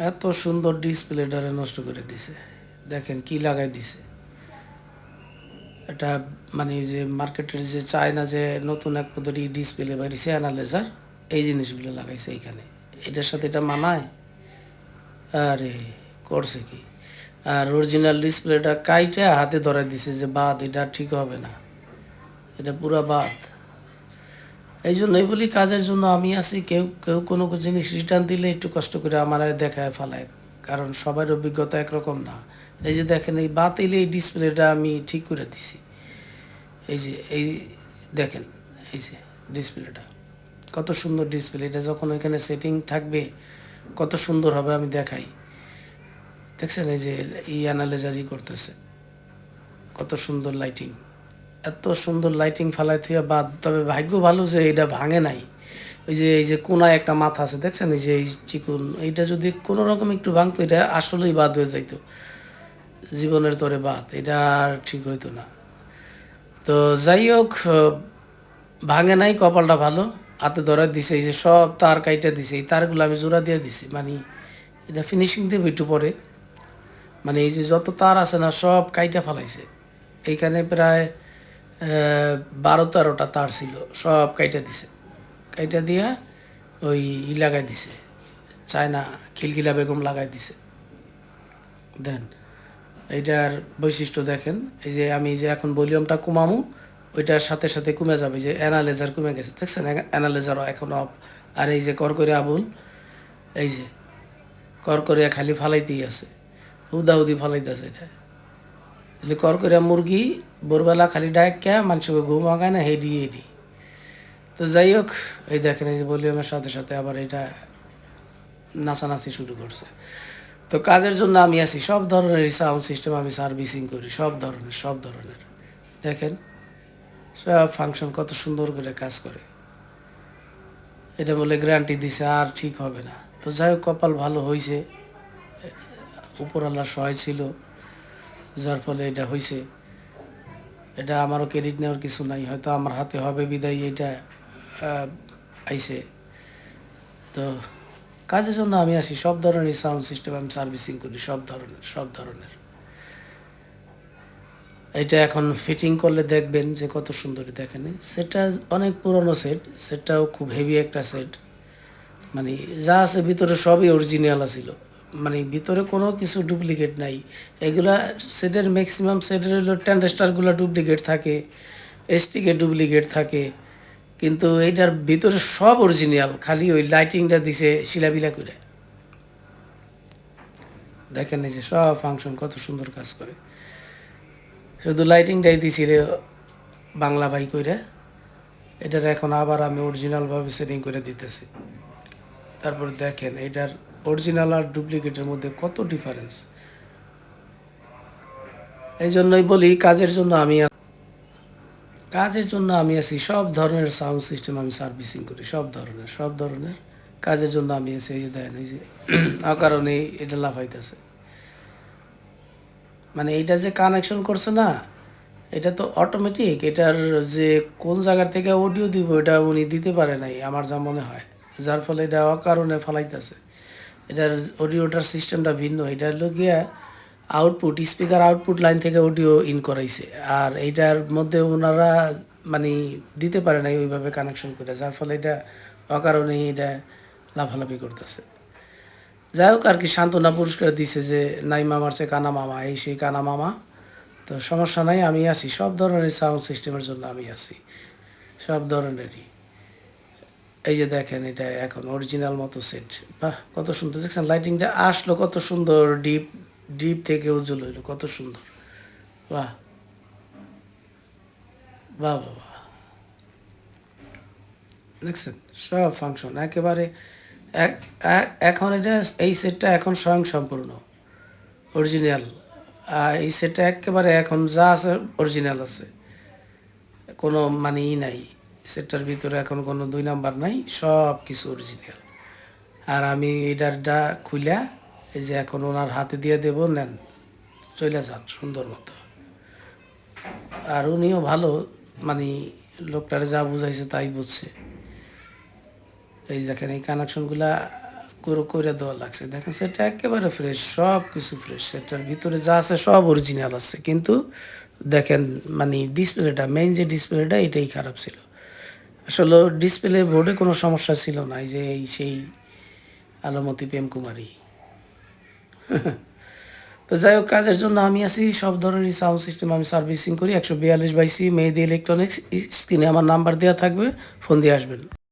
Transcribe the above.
এত সুন্দর ডিসপ্লেটারে নষ্ট করে দিছে। দেখেন কি লাগাই দিছে। এটা মানে যে মার্কেটের যে চায় না যে নতুন এক পদ্ধতি ডিসপ্লে বাইরেছে অ্যানালাইজার, এই জিনিসগুলো লাগাইছে এইখানে। এটার সাথে এটা মানায়? আরে করছে কি! আর অরিজিনাল ডিসপ্লেটা কাইটা হাতে ধরাই দিছে যে বাদ, এটা ঠিক হবে না, এটা পুরা বাদ। এই জন্যই বলি কাজের জন্য আমি আছি। কেউ কেউ কোনো জিনিস রিটার্ন দিলে একটু কষ্ট করে আমার দেখায় ফেলায়, কারণ সবার অভিজ্ঞতা একরকম না। এই যে দেখেন, এই বাতিল এই ডিসপ্লেটা আমি ঠিক করে দিছি। এই যে এই দেখেন, এই যে ডিসপ্লেটা কত সুন্দর ডিসপ্লে। এটা যখন ওইখানে সেটিং থাকবে কত সুন্দর হবে আমি দেখাই। দেখছেন এই যে অ্যানালাইজারই করতেছে, কত সুন্দর লাইটিং, এত সুন্দর লাইটিং ফালাই থুয়া বাদ। তবে ভাগ্য ভালো যে এটা ভাঙে নাই। ওই যে এই যে কোনায় একটা মাথা আছে দেখছেন, এই যে এই চিকুন, এইটা যদি কোনো রকম একটু ভাঙতো এটা আসলেই বাদ হয়ে যাইতো, জীবনের তরে বাদ, এটা আর ঠিক হইতো না। তো যাই হোক, ভাঙে নাই, কপালটা ভালো। হাতে ধরা দিছে, এই যে সব তার কাইটা দিছে, এই তারগুলো আমি জোড়া দিয়ে দিছি, মানে এটা ফিনিশিং দেবো একটু পরে। মানে এই যে যত তার আছে না সব কাইটা ফালাইছে। এইখানে প্রায় 12-13টা তার ছিল, সব কাইটা দিছে। কাইটা দিয়া ওই লাগাই দিছে, চায়না খিলখিলা বেগম লাগাই দিছে। দেন এইটার বৈশিষ্ট্য দেখেন, এই যে আমি যে এখন ভলিউমটা কমামু, ওইটার সাথে সাথে কমে যাবে। যে অ্যানালাইজার কমে গেছে দেখছেন, অ্যানালাইজারও এখন অফ। আর এই যে করকরে আবুল, এই যে করকরিয়া খালি ফালাইতেই আছে, হুদাহুদি ফালাইতেছে। এটা করকরিয়া মুরগি ভোরবেলা খালি ডাইকা মানুষকে ঘুম আগায় না, হেডি হেডি। তো যাই হোক, এই দেখেন এই যে ভলিউমের সাথে সাথে আবার এটা নাচানাচি শুরু করছে। তো কাজের জন্য আমি আছি, সব ধরনের সাউন্ড সিস্টেম আমি সার্ভিসিং করি, সব ধরনের। দেখেন সব ফাংশন কত সুন্দর করে কাজ করে। এটা বলে গ্যারান্টি দিছে আর ঠিক হবে না। তো যাই হোক, কপাল ভালো হয়েছে, উপরওয়ালার সহায় ছিল, যার ফলে এটা হয়েছে। এটা আমারও ক্রেডিট নেওয়ার কিছু নাই, হয়তো আমার হাতে হবে বিদায় এটা আইছে। তো কাজের জন্য আমি আসি, সব ধরনের সাউন্ড সিস্টেম আমি সার্ভিসিং করি, সব ধরনের। এটা এখন ফিটিং করলে দেখবেন যে কত সুন্দর। দেখেন সেটটা অনেক পুরনো সেট, সেটটাও খুব হেভি একটা সেট। মানে যা আছে ভিতরে সবই অরিজিনাল আছিল, মানে ভিতরে কোনো কিছু ডুপ্লিকেট নাই। এগুলা সেটের ম্যাক্সিমাম সেটের হলো ট্রানজিস্টারগুলো ডুপ্লিকেট থাকে, এসটিকে ডুপ্লিকেট থাকে, কিন্তু এইটার ভিতরে সব অরিজিনাল, খালি ওই লাইটিংটা দিছে শিলাবিলা করে। দেখেন এই যে সব ফাংশন কত সুন্দর কাজ করে, শুধু লাইটিংটাই দিছি রে বাংলা বাই করে। এটার এখন আবার আমি অরিজিনালভাবে সেটিং করে দিতেছি। তারপর দেখেন এটার অরিজিনাল আর ডুপ্লিকেটের মধ্যে কত ডিফারেন্স। এই জন্যই বলি কাজের জন্য আমি আছি, সব ধরনের সাউন্ড সিস্টেম আমি সার্ভিসিং করি, সব ধরনের কাজের জন্য আমি আছি। এই যে দেখেন এই যে কারণে এটা লাফাইতেছে, মানে এইটা যে কানেকশন করছে না, এটা তো অটোমেটিক। এটার যে কোন জায়গার থেকে অডিও দিব এটা উনি দিতে পারে নাই আমার যা মনে হয়, যার ফলে এটা অকারণে ফালাইতেছে। এটার অডিওটার সিস্টেমটা ভিন্ন। এটা হলো গিয়া আউটপুট, স্পিকার আউটপুট লাইন থেকে অডিও ইন করাইছে, আর এইটার মধ্যে ওনারা মানে দিতে পারে নাই ওইভাবে কানেকশন করে, যার ফলে এটা অকারণেই এটা লাফালাফি করতেছে। যাই হোক আর কি, সান্ত্বনা পুরস্কার দিছে যে নাই মামার চেয়ে কানা মামা, এই সেই কানা মামা। তো সমস্যা নাই, আমি আছি, সব ধরনের সাউন্ড সিস্টেমের জন্য আমি আছি, সব ধরনেরই। এই যে দেখেন এটা এখন অরিজিনাল মতো সেট। বাহ কত সুন্দর, দেখছেন লাইটিংটা আসলো কত সুন্দর, ডিপ ডিপ থেকে উজ্জ্বল হইলো কত সুন্দর। বাহ বাহ বাহ বাহ, দেখছেন সব ফাংশন একেবারে এখন এটা, এই সেটটা এখন স্বয়ং সম্পূর্ণ অরিজিনাল। এই সেটটা একেবারে এখন যা আছে অরিজিনাল আছে, কোনো মানে নাই। সেটটার ভিতরে এখন কোনো দুই নাম্বার নাই, সব কিছু অরিজিনাল। আর আমি এটারটা খুইলা এই যে এখন ওনার হাতে দিয়ে দেব, নেন চলে যান সুন্দর মতো। আর উনিও ভালো, মানে লোকটারে যা বুঝাইছে তাই বুঝছে। এই দেখেন এই কানেকশনগুলা করে দেওয়া লাগছে, দেখেন সেটা একেবারে ফ্রেশ, সব কিছু ফ্রেশ, সেটার ভিতরে যা আছে সব অরিজিনাল আছে, কিন্তু দেখেন মানে ডিসপ্লেটা, মেইন যে ডিসপ্লেটা এটাই খারাপ ছিল। আসলে ডিসপ্লে বোর্ডে কোনো সমস্যা ছিল না, এই যে এই সেই আলমতি প্রেম কুমারী। তো যাই হোক, কাজের জন্য আমি আছি, সব ধরনের সাউন্ড সিস্টেম আমি সার্ভিসিং করি। 142/C মেহেদি ইলেকট্রনিক্স, স্ক্রিনে আমার নাম্বার দেওয়া থাকবে, ফোন দিয়ে আসবেন।